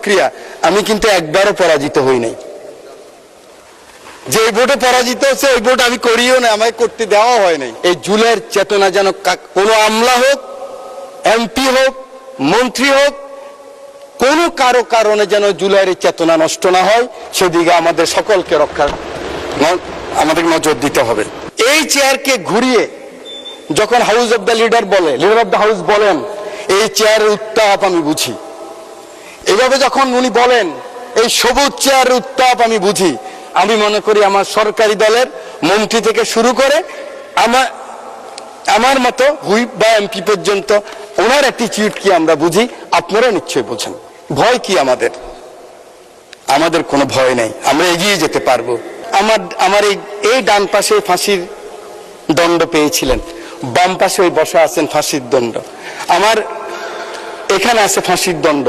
ক্রিয়া আমি কিন্তু একবারও পরাজিত হই নাই। যে ভোটে পরাজিত হচ্ছে ওই ভোট আমি করিও না, আমায় করতে দেওয়া হয় নাই। এই জুলাইয়ের চেতনা যেন কোনো আমলা হোক, এমপি হোক, মন্ত্রী হোক, কোনো কারো কারণে যেন জুলাইয়ের চেতনা নষ্ট না হয়, সেদিকে আমাদের সকলকে আমাদের নজর দিতে হবে। এই চেয়ারকে ঘুরিয়ে যখন house of the leader of the house বলেন, এই চেয়ারের উত্তাপ আমি বুঝি। এভাবে যখন উনি বলেন এই সবুজ চেয়ারের উত্তাপ আমি বুঝি, আমি মনে করি আমার সরকারি দলের মন্ত্রী থেকে শুরু করে আমার মতো হুইপ বা এমপি পর্যন্ত ওনার অ্যাটিটিউড কি আমরা বুঝি, আপনারা নিশ্চয়ই বোঝেন। ভয় কি আমাদের? আমাদের কোনো ভয় নেই, আমরা এগিয়ে যেতে পারবো। আমার এই ডান পাশে ফাঁসির দণ্ড পেয়েছিলেন, বাম পাশে ওই বসা আছেন ফাঁসির দণ্ড, আমার এখানে আছে ফাঁসির দণ্ড।